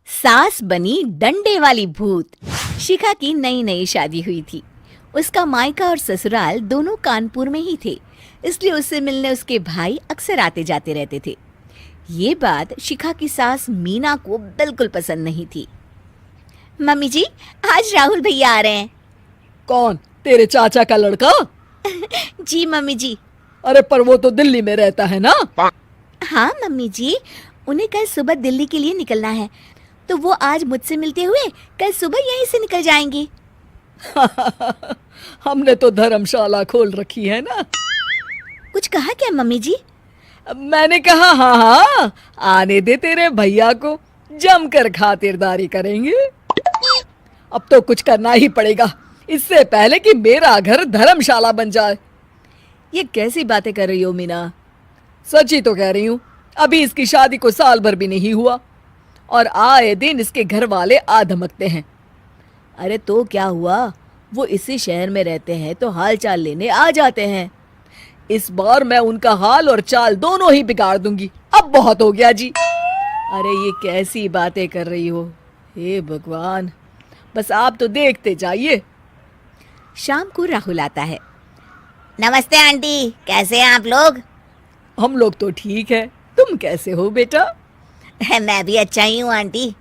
सास बनी डंडे वाली भूत। शिखा की नई नई शादी हुई थी। उसका मायका और ससुराल दोनों कानपुर में ही थे, इसलिए उससे मिलने उसके भाई अक्सर आते जाते रहते थे। ये बात शिखा की सास मीना को बिल्कुल पसंद नहीं थी। मम्मी जी, आज राहुल भैया आ रहे हैं। कौन? तेरे चाचा का लड़का? जी मम्मी जी। अरे पर वो तो दिल्ली में रहता है ना। हाँ मम्मी जी, उन्हें कल सुबह दिल्ली के लिए निकलना है, तो वो आज मुझसे मिलते हुए कल सुबह यहीं से निकल जाएंगे। हमने तो धर्मशाला खोल रखी है ना। कुछ कहा क्या मम्मी जी? मैंने कहा हाँ हाँ, आने दे तेरे भैया को, जमकर खातिरदारी करेंगे। अब तो कुछ करना ही पड़ेगा, इससे पहले कि मेरा घर धर्मशाला बन जाए। ये कैसी बातें कर रही हो मीना? सच ही तो कह रही हूँ। अभी इसकी शादी को साल भर भी नहीं हुआ और आए दिन इसके घर वाले आ धमकते हैं। अरे तो क्या हुआ, वो इसी शहर में रहते हैं तो हाल चाल लेने आ जाते हैं। इस बार मैं उनका हाल और चाल दोनों ही बिगाड़ दूंगी। अब बहुत हो गया जी। अरे ये कैसी बातें कर रही हो? हे भगवान, बस आप तो देखते जाइए। शाम को राहुल आता है। नमस्ते आंटी, कैसे हैं आप लोग? हम लोग तो ठीक है, तुम कैसे हो बेटा? मैं भी अच्छा ही हूँ आंटी।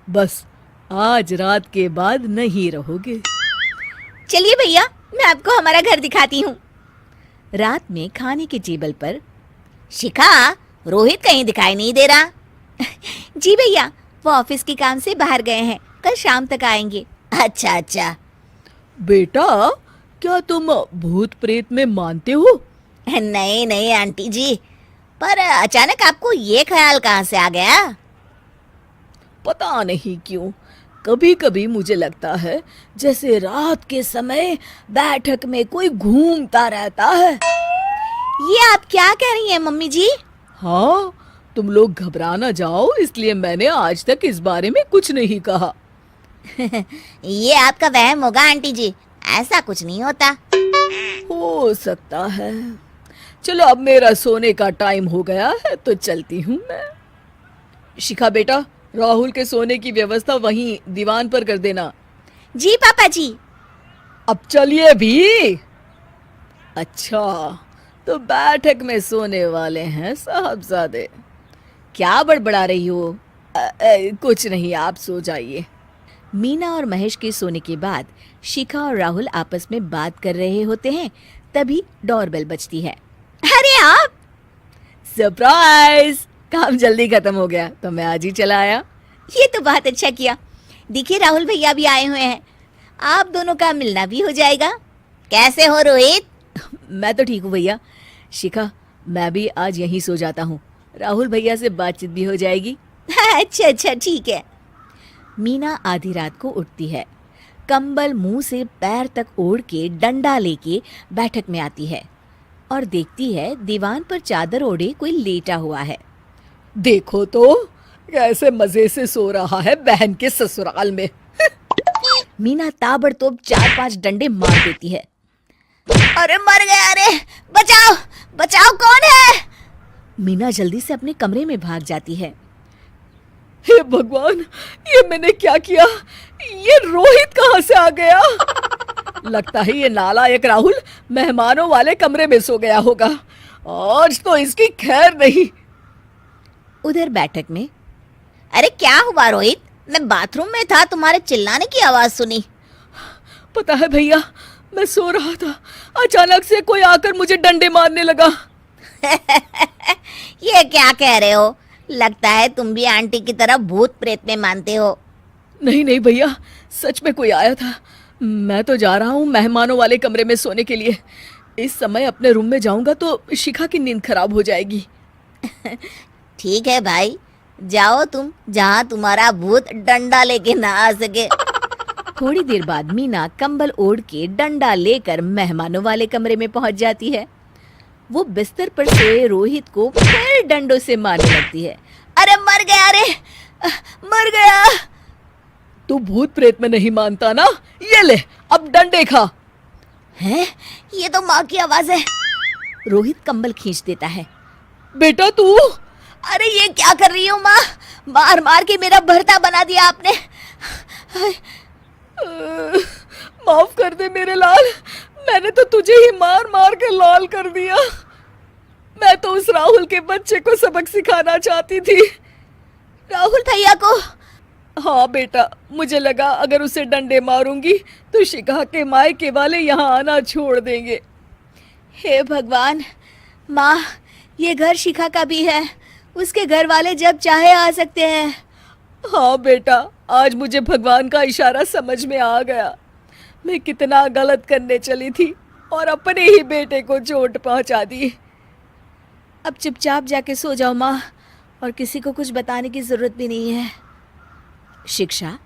बस आज रात के बाद नहीं रहोगे। चलिए भैया, मैं आपको हमारा घर दिखाती हूँ। रात में खाने के टेबल पर शिखा, रोहित कहीं दिखाई नहीं दे रहा। जी भैया, वो ऑफिस के काम से बाहर गए हैं, कल शाम तक आएंगे। अच्छा अच्छा। बेटा, क्या तुम भूत प्रेत में मानते हो? नहीं नहीं आंटी जी, पर अचानक आपको ये ख्याल कहाँ से आ गया? पता नहीं क्यों, कभी कभी मुझे लगता है जैसे रात के समय बैठक में कोई घूमता रहता है। ये आप क्या कह रही हैं मम्मी जी? हाँ, तुम लोग घबरा ना जाओ, इसलिए मैंने आज तक इस बारे में कुछ नहीं कहा। ये आपका वहम होगा आंटी जी, ऐसा कुछ नहीं होता। हो सकता है। चलो अब मेरा सोने का टाइम हो गया है तो चलती हूँ मैं। शिखा बेटा, राहुल के सोने की व्यवस्था वहीं दीवान पर कर देना। जी पापा जी। अब चलिए भी। अच्छा, तो बैठक में सोने वाले हैं साहबजादे। क्या बड़बड़ा रही हो? कुछ नहीं, आप सो जाइए। मीना और महेश के सोने के बाद शिखा और राहुल आपस में बात कर रहे होते हैं, तभी डोरबेल बजती है। अरे आप! सरप्राइज! काम जल्दी खत्म हो गया तो मैं आज ही चला आया। ये तो बहुत अच्छा किया। देखिए राहुल भैया भी आए हुए हैं, आप दोनों का मिलना भी हो जाएगा। कैसे हो रोहित? मैं तो ठीक हूँ भैया। शिखा, मैं भी आज यहीं सो जाता हूँ, राहुल भैया से बातचीत भी हो जाएगी। अच्छा अच्छा ठीक है। मीना आधी रात को उठती है, कंबल मुंह से पैर तक ओढ़ के डंडा लेके बैठक में आती है और देखती है दीवान पर चादर ओढ़े कोई लेटा हुआ है। देखो तो कैसे मजे से सो रहा है बहन के ससुराल में। मीना ताबड़तोड़ 4-5 डंडे मार देती है। अरे मर गया, अरे बचाओ बचाओ, कौन है? मीना जल्दी से अपने कमरे में भाग जाती है। हे भगवान, ये मैंने क्या किया? ये रोहित कहाँ से आ गया? लगता है ये नालायक राहुल मेहमानों वाले कमरे में सो गया होगा। आज तो इसकी खैर नहीं। उधर बैठक में, अरे क्या हुआ रोहित? मैं बाथरूम में था, तुम्हारे चिल्लाने की आवाज सुनी। पता है भैया, मैं सो रहा था, अचानक से कोई आकर मुझे डंडे मारने लगा। ये क्या कह रहे हो? लगता है तुम भी आंटी की तरह भूत प्रेत में मानते हो। नहीं नहीं भैया, सच में कोई आया था। मैं तो जा रहा हूँ मेहमानों वाले कमरे में सोने के लिए। इस समय अपने रूम में जाऊंगा तो शिखा की नींद खराब हो जाएगी। ठीक है भाई, जाओ तुम, जहाँ तुम्हारा भूत डंडा लेके ना आ सके। थोड़ी देर बाद मीना कंबल ओढ़ के डंडा लेकर मेहमानों वाले कमरे में पहुंच जाती है। वो बिस्तर पर सोए रोहित को फिर डंडों से मारने लगती है। अरे मर गया, अरे मर गया। तू भूत प्रेत में नहीं मानता ना? ये ले, अब डंडे खा। हैं? ये तो माँ की आवाज है। रोहित कंबल खींच देता है। बेटा तू, अरे ये क्या कर रही हो माँ? मार मार के मेरा भरता बना दिया आपने। माफ कर दे मेरे लाल, मैंने तो तुझे ही मार मार के लाल कर दिया। मैं तो उस राहुल के बच्चे को सबक सिखाना चाहती थी। राहुल भैया को? हाँ बेटा, मुझे लगा अगर उसे डंडे मारूंगी तो शिखा के मायके वाले यहाँ आना छोड़ देंगे। हे भगवान, माँ ये घर शिखा का भी है, उसके घर वाले जब चाहे आ सकते हैं। हाँ बेटा, आज मुझे भगवान का इशारा समझ में आ गया। मैं कितना गलत करने चली थी और अपने ही बेटे को चोट पहुंचा दी। अब चुपचाप जाके सो जाओ माँ, और किसी को कुछ बताने की जरूरत भी नहीं है। शिक्षा